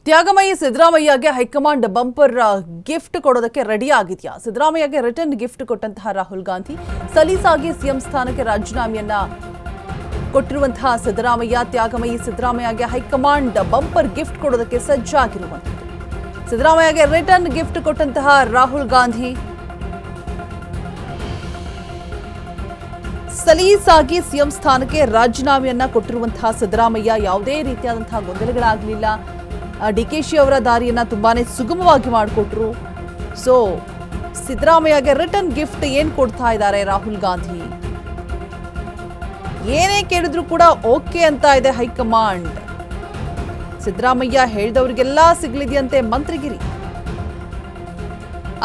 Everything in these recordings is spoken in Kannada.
ತ್ಯಾಗಮಯಿ ಸಿದ್ದರಾಮಯ್ಯಗೆ ಹೈಕಮಾಂಡ್ ಬಂಪರ್ ಗಿಫ್ಟ್ ಕೊಡೋದಕ್ಕೆ ರೆಡಿ ಆಗಿದೆಯಾ? ಸಿದ್ದರಾಮಯ್ಯಗೆ ರಿಟರ್ನ್ ಗಿಫ್ಟ್ ಕೊಟ್ಟಂತಹ ರಾಹುಲ್ ಗಾಂಧಿ ಸಲೀಸಾಗಿ ಸಿಎಂ ಸ್ಥಾನಕ್ಕೆ ರಾಜೀನಾಮೆಯನ್ನ ಕೊಟ್ಟಿರುವಂತಹ Siddaramaiah Tyagamayi ಸಿದ್ದರಾಮಯ್ಯಗೆ high command bumper gift ಕೊಡೋದಕ್ಕೆ ಸಜ್ಜಾಗಿರುವಂಥದ್ದು. ಸಿದ್ದರಾಮಯ್ಯಗೆ ರಿಟರ್ನ್ ಗಿಫ್ಟ್ ಕೊಟ್ಟಂತಹ ರಾಹುಲ್ ಗಾಂಧಿ ಸಲೀಸಾಗಿ ಸಿಎಂ ಸ್ಥಾನಕ್ಕೆ ರಾಜೀನಾಮೆಯನ್ನ ಕೊಟ್ಟಿರುವಂತಹ ಸಿದ್ದರಾಮಯ್ಯ ಯಾವುದೇ ರೀತಿಯಾದಂತಹ ಗೊಂದಲಗಳಾಗಲಿಲ್ಲ. ಡಿಕೆಶಿ ಅವರ ದಾರಿಯನ್ನ ತುಂಬಾನೇ ಸುಗಮವಾಗಿ ಮಾಡಿಕೊಟ್ರು. ಸೊ ಸಿದ್ದರಾಮಯ್ಯಗೆ ರಿಟರ್ನ್ ಗಿಫ್ಟ್ ಏನ್ ಕೊಡ್ತಾ ಇದ್ದಾರೆ ರಾಹುಲ್ ಗಾಂಧಿ? ಏನೇ ಕೇಳಿದ್ರು ಕೂಡ ಓಕೆ ಅಂತ ಇದೆ ಹೈಕಮಾಂಡ್. ಸಿದ್ದರಾಮಯ್ಯ ಹೇಳಿದವರಿಗೆಲ್ಲ ಸಿಗಲಿದೆಯಂತೆ ಮಂತ್ರಿಗಿರಿ.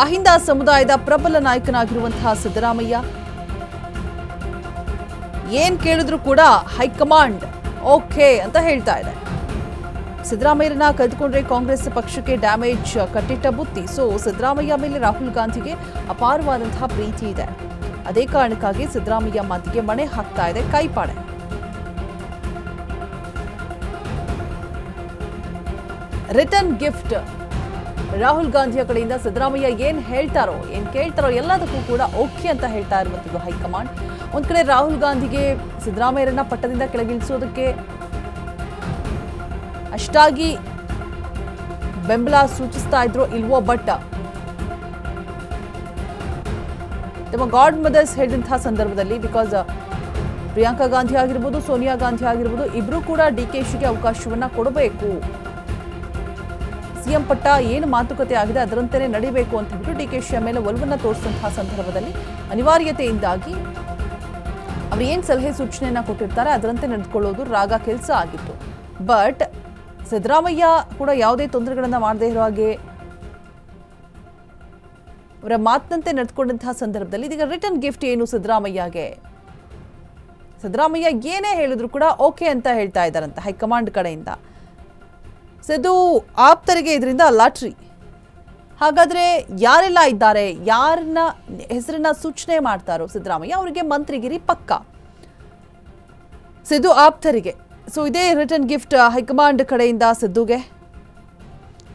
ಅಹಿಂದ ಸಮುದಾಯದ ಪ್ರಬಲ ನಾಯಕನಾಗಿರುವಂತಹ ಸಿದ್ದರಾಮಯ್ಯ ಏನ್ ಕೇಳಿದ್ರು ಕೂಡ ಹೈಕಮಾಂಡ್ ಓಕೆ ಅಂತ ಹೇಳ್ತಾ ಇದೆ. ಸಿದ್ದರಾಮಯ್ಯರನ್ನ ಕಳೆದುಕೊಂಡ್ರೆ ಕಾಂಗ್ರೆಸ್ ಪಕ್ಷಕ್ಕೆ ಡ್ಯಾಮೇಜ್ ಕಟ್ಟಿಟ್ಟ ಬುತ್ತಿ. ಸೊ ಸಿದ್ದರಾಮಯ್ಯ ಮೇಲೆ ರಾಹುಲ್ ಗಾಂಧಿಗೆ ಅಪಾರವಾದಂತಹ ಪ್ರೀತಿ ಇದೆ. ಅದೇ ಕಾರಣಕ್ಕಾಗಿ ಸಿದ್ದರಾಮಯ್ಯ ಮಾತಿಗೆ ಮಣೆ ಹಾಕ್ತಾ ಇದೆ ಕೈಪಾಡೆ. ರಿಟರ್ನ್ ಗಿಫ್ಟ್ ರಾಹುಲ್ ಗಾಂಧಿಯ ಕಡೆಯಿಂದ ಸಿದ್ದರಾಮಯ್ಯ ಏನ್ ಹೇಳ್ತಾರೋ ಏನ್ ಕೇಳ್ತಾರೋ ಎಲ್ಲದಕ್ಕೂ ಕೂಡ ಓಕೆ ಅಂತ ಹೇಳ್ತಾ ಇರುವಂಥದ್ದು ಹೈಕಮಾಂಡ್. ಒಂದ್ ಕಡೆ ರಾಹುಲ್ ಗಾಂಧಿಗೆ ಸಿದ್ದರಾಮಯ್ಯರನ್ನ ಪಟ್ಟದಿಂದ ಕೆಳಗಿಳಿಸೋದಕ್ಕೆ ಅಷ್ಟಾಗಿ ಬೆಂಬಲ ಸೂಚಿಸ್ತಾ ಇದ್ರು ಇಲ್ವೋ, ಬಟ್ ತಮ್ಮ ಗಾಡ್ ಮದರ್ಸ್ ಹೇಳಿದಂತಹ ಸಂದರ್ಭದಲ್ಲಿ ಬಿಕಾಸ್ ಪ್ರಿಯಾಂಕಾ ಗಾಂಧಿ ಆಗಿರ್ಬೋದು ಸೋನಿಯಾ ಗಾಂಧಿ ಆಗಿರ್ಬೋದು ಇಬ್ರು ಕೂಡ ಡಿಕೆಶಿಗೆ ಅವಕಾಶವನ್ನ ಕೊಡಬೇಕು, ಸಿಎಂ ಪಟ್ಟ ಏನು ಮಾತುಕತೆ ಆಗಿದೆ ಅದರಂತೆಯೇ ನಡೀಬೇಕು ಅಂತ ಹೇಳ್ಬಿಟ್ಟು ಡಿಕೆಶಿಯ ಮೇಲೆ ಒಲವನ್ನ ತೋರಿಸಿದಂತಹ ಸಂದರ್ಭದಲ್ಲಿ ಅನಿವಾರ್ಯತೆಯಿಂದಾಗಿ ಅವ್ರು ಏನ್ ಸಲಹೆ ಸೂಚನೆಯನ್ನ ಕೊಟ್ಟಿರ್ತಾರೆ ಅದರಂತೆ ನಡೆದುಕೊಳ್ಳೋದು ರಾಗ ಕೆಲಸ ಆಗಿತ್ತು. ಬಟ್ ಸಿದ್ದರಾಮಯ್ಯ ಕೂಡ ಯಾವುದೇ ತೊಂದರೆಗಳನ್ನ ಮಾಡದೇ ಇರೋ ಹಾಗೆ ಅವರ ಮಾತಿನಂತೆ ನಡೆದುಕೊಂಡಂತಹ ಸಂದರ್ಭದಲ್ಲಿ ಇದೀಗ ರಿಟರ್ನ್ ಗಿಫ್ಟ್ ಏನು ಸಿದ್ದರಾಮಯ್ಯಗೆ? ಸಿದ್ದರಾಮಯ್ಯ ಏನೇ ಹೇಳಿದ್ರು ಕೂಡ ಓಕೆ ಅಂತ ಹೇಳ್ತಾ ಇದ್ದಾರಂತ ಹೈಕಮಾಂಡ್ ಕಡೆಯಿಂದ. ಸಿದ್ದು ಆಪ್ತರಿಗೆ ಇದರಿಂದ ಲಾಟ್ರಿ. ಹಾಗಾದ್ರೆ ಯಾರೆಲ್ಲ ಇದ್ದಾರೆ, ಯಾರನ್ನ ಹೆಸರನ್ನ ಸೂಚನೆ ಮಾಡ್ತಾರೋ ಸಿದ್ದರಾಮಯ್ಯ ಅವರಿಗೆ ಮಂತ್ರಿಗಿರಿ ಪಕ್ಕ. ಸಿದ್ದು ಆಪ್ತರಿಗೆ ಸೊ ಇದೇ ರಿಟರ್ನ್ ಗಿಫ್ಟ್ ಹೈಕಮಾಂಡ್ ಕಡೆಯಿಂದ ಸಿದ್ದುಗೆ.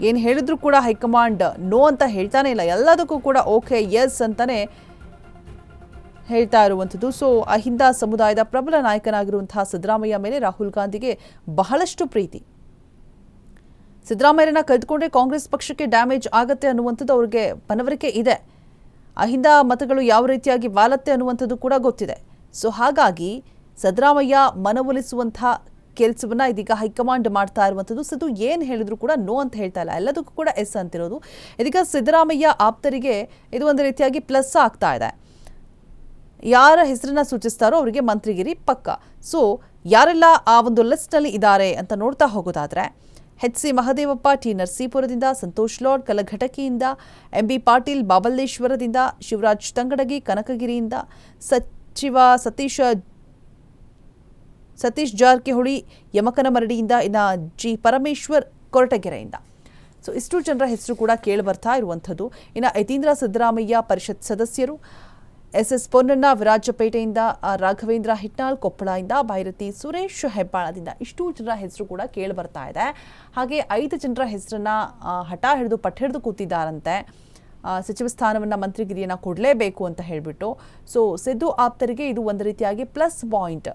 ಏನು ಹೇಳಿದ್ರು ಕೂಡ ಹೈಕಮಾಂಡ್ ನೋ ಅಂತ ಹೇಳ್ತಾನೆ ಇಲ್ಲ, ಎಲ್ಲದಕ್ಕೂ ಕೂಡ ಓಕೆ ಎಸ್ ಅಂತಾನೆ ಹೇಳ್ತಾ ಇರುವಂಥದ್ದು. ಸೊ ಅಹಿಂದ ಸಮುದಾಯದ ಪ್ರಬಲ ನಾಯಕನಾಗಿರುವಂತಹ ಸಿದ್ದರಾಮಯ್ಯ ಮೇಲೆ ರಾಹುಲ್ ಗಾಂಧಿಗೆ ಬಹಳಷ್ಟು ಪ್ರೀತಿ. ಸಿದ್ದರಾಮಯ್ಯರನ್ನ ಕಳೆದುಕೊಂಡ್ರೆ ಕಾಂಗ್ರೆಸ್ ಪಕ್ಷಕ್ಕೆ ಡ್ಯಾಮೇಜ್ ಆಗತ್ತೆ ಅನ್ನುವಂಥದ್ದು ಅವ್ರಿಗೆ ಮನವರಿಕೆ ಇದೆ. ಅಹಿಂದ ಮತಗಳು ಯಾವ ರೀತಿಯಾಗಿ ವಾಲತ್ತೆ ಅನ್ನುವಂಥದ್ದು ಕೂಡ ಗೊತ್ತಿದೆ. ಸೊ ಹಾಗಾಗಿ ಸಿದ್ದರಾಮಯ್ಯ ಮನವೊಲಿಸುವಂತಹ ಕೆಲಸವನ್ನ ಇದೀಗ ಹೈಕಮಾಂಡ್ ಮಾಡ್ತಾ ಇರುವಂಥದ್ದು. ಸಿದ್ದು ಏನು ಹೇಳಿದ್ರು ಕೂಡ ನೋ ಅಂತ ಹೇಳ್ತಾ ಇಲ್ಲ, ಎಲ್ಲದಕ್ಕೂ ಕೂಡ ಎಸ್ ಅಂತಿರೋದು. ಇದೀಗ ಸಿದ್ದರಾಮಯ್ಯ ಆಪ್ತರಿಗೆ ಇದು ಒಂದು ರೀತಿಯಾಗಿ ಪ್ಲಸ್ ಆಗ್ತಾ ಇದೆ. ಯಾರ ಹೆಸರನ್ನ ಸೂಚಿಸ್ತಾರೋ ಅವರಿಗೆ ಮಂತ್ರಿಗಿರಿ ಪಕ್ಕ. ಸೊ ಯಾರೆಲ್ಲ ಆ ಒಂದು ಲಿಸ್ಟ್ನಲ್ಲಿ ಇದ್ದಾರೆ ಅಂತ ನೋಡ್ತಾ ಹೋಗೋದಾದ್ರೆ ಎಚ್.ಸಿ. ಮಹದೇವಪ್ಪ ಟಿ ನರಸೀಪುರದಿಂದ, ಸಂತೋಷ್ ಲಾಡ್ ಕಲಘಟಕಿಯಿಂದ, ಎಂ.ಬಿ. ಪಾಟೀಲ್ ಬಾಬಲ್ಲೇಶ್ವರದಿಂದ, ಶಿವರಾಜ್ ತಂಗಡಗಿ ಕನಕಗಿರಿಯಿಂದ, ಸಚಿವ ಸತೀಶ್ ಜಾರಕಿಹೊಳಿ ಯಮಕನಮರಡಿಯಿಂದ, ಇನ್ನು ಜಿ ಪರಮೇಶ್ವರ್ ಕೊರಟಗೆರೆಯಿಂದ. ಸೊ ಇಷ್ಟು ಜನರ ಹೆಸರು ಕೂಡ ಕೇಳಿ ಬರ್ತಾ ಇರುವಂಥದ್ದು. ಇನ್ನು ಯತೀಂದ್ರ ಸಿದ್ದರಾಮಯ್ಯ ಪರಿಷತ್ ಸದಸ್ಯರು, ಎಸ್ ಪೊನ್ನಣ್ಣ ವಿರಾಜಪೇಟೆಯಿಂದ, ರಾಘವೇಂದ್ರ ಹಿಟ್ನಾಳ್ ಕೊಪ್ಪಳದಿಂದ, ಭೈರತಿ ಸುರೇಶ್ ಹೆಬ್ಬಾಳದಿಂದ ಇಷ್ಟು ಜನರ ಹೆಸರು ಕೂಡ ಕೇಳಿ ಬರ್ತಾ ಇದೆ. ಹಾಗೆ 5 ಜನರ ಹೆಸರನ್ನ ಹಠ ಹಿಡಿದು ಪಟ್ಟ ಹಿಡಿದು ಕೂತಿದ್ದಾರಂತೆ. ಸಚಿವ ಸ್ಥಾನವನ್ನು ಮಂತ್ರಿಗಿರಿಯನ್ನು ಕೊಡಲೇಬೇಕು ಅಂತ ಹೇಳಿಬಿಟ್ಟು. ಸೊ ಸಿದ್ದು ಆಪ್ತರಿಗೆ ಇದು ಒಂದು ರೀತಿಯಾಗಿ ಪ್ಲಸ್ ಪಾಯಿಂಟ್.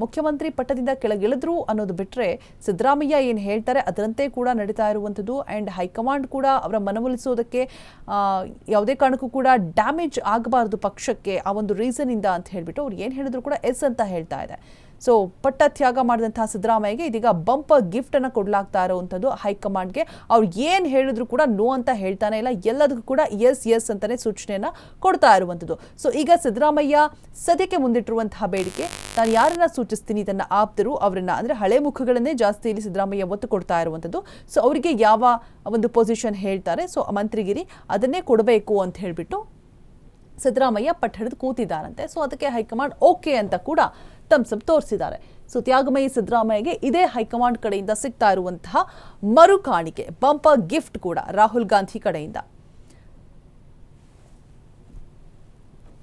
ಮುಖ್ಯಮಂತ್ರಿ ಪಟ್ಟದಿಂದ ಕೆಳಗಿಳಿದ್ರು ಅನ್ನೋದು ಬಿಟ್ಟರೆ ಸಿದ್ದರಾಮಯ್ಯ ಏನು ಹೇಳ್ತಾರೆ ಅದರಂತೆ ಕೂಡ ನಡೀತಾ ಇರುವಂಥದ್ದು. ಆ್ಯಂಡ್ ಹೈಕಮಾಂಡ್ ಕೂಡ ಅವರ ಮನವೊಲಿಸೋದಕ್ಕೆ ಯಾವುದೇ ಕಾರಣಕ್ಕೂ ಕೂಡ ಡ್ಯಾಮೇಜ್ ಆಗಬಾರ್ದು ಪಕ್ಷಕ್ಕೆ, ಆ ಒಂದು ರೀಸನಿಂದ ಅಂತ ಹೇಳಿಬಿಟ್ಟು ಅವ್ರು ಏನು ಹೇಳಿದ್ರು ಕೂಡ ಎಸ್ ಅಂತ ಹೇಳ್ತಾ ಇದೆ. ಸೊ ಪಟ್ಟ ತ್ಯಾಗ ಮಾಡಿದಂತಹ ಸಿದ್ದರಾಮಯ್ಯಗೆ ಇದೀಗ ಬಂಪರ್ ಗಿಫ್ಟ್ ಅನ್ನು ಕೊಡಲಾಗ್ತಾ ಇರುವಂಥದ್ದು ಹೈಕಮಾಂಡ್ಗೆ. ಅವ್ರು ಏನು ಹೇಳಿದ್ರು ಕೂಡ ನೋ ಅಂತ ಹೇಳ್ತಾನೆ ಇಲ್ಲ, ಎಲ್ಲದಕ್ಕೂ ಕೂಡ ಎಸ್ ಎಸ್ ಅಂತಾನೆ ಸೂಚನೆಯನ್ನ ಕೊಡ್ತಾ ಇರುವಂಥದ್ದು. ಸೊ ಈಗ ಸಿದ್ದರಾಮಯ್ಯ ಸದ್ಯಕ್ಕೆ ಮುಂದಿಟ್ಟಿರುವಂತಹ ಬೇಡಿಕೆ, ನಾನು ಯಾರನ್ನ ಸೂಚಿಸ್ತೀನಿ ತನ್ನ ಆಪ್ತರು ಅವರನ್ನ, ಅಂದ್ರೆ ಹಳೆ ಮುಖಗಳನ್ನೇ ಜಾಸ್ತಿ ಇಲ್ಲಿ ಸಿದ್ದರಾಮಯ್ಯ ಒತ್ತು ಕೊಡ್ತಾ ಇರುವಂಥದ್ದು. ಸೊ ಅವರಿಗೆ ಯಾವ ಒಂದು ಪೊಸಿಷನ್ ಹೇಳ್ತಾರೆ, ಸೊ ಮಂತ್ರಿಗಿರಿ ಅದನ್ನೇ ಕೊಡಬೇಕು ಅಂತ ಹೇಳಿಬಿಟ್ಟು ಸಿದ್ದರಾಮಯ್ಯ ಪಟ್ಟ ಹಿಡಿದು ಕೂತಿದ್ದಾರಂತೆ. ಸೊ ಅದಕ್ಕೆ ಹೈಕಮಾಂಡ್ ಓಕೆ ಅಂತ ಕೂಡ ಥಮ್ಸ್ ಅಪ್ ತೋರಿಸಿದ್ದಾರೆ. ಸೊ ತ್ಯಾಗಮಯಿ ಸಿದ್ದರಾಮಯ್ಯಗೆ ಇದೇ ಹೈಕಮಾಂಡ್ ಕಡೆಯಿಂದ ಸಿಗ್ತಾ ಇರುವಂತಹ ಮರುಕಾಣಿಕೆ ಬಂಪರ್ ಗಿಫ್ಟ್ ಕೂಡ ರಾಹುಲ್ ಗಾಂಧಿ ಕಡೆಯಿಂದ.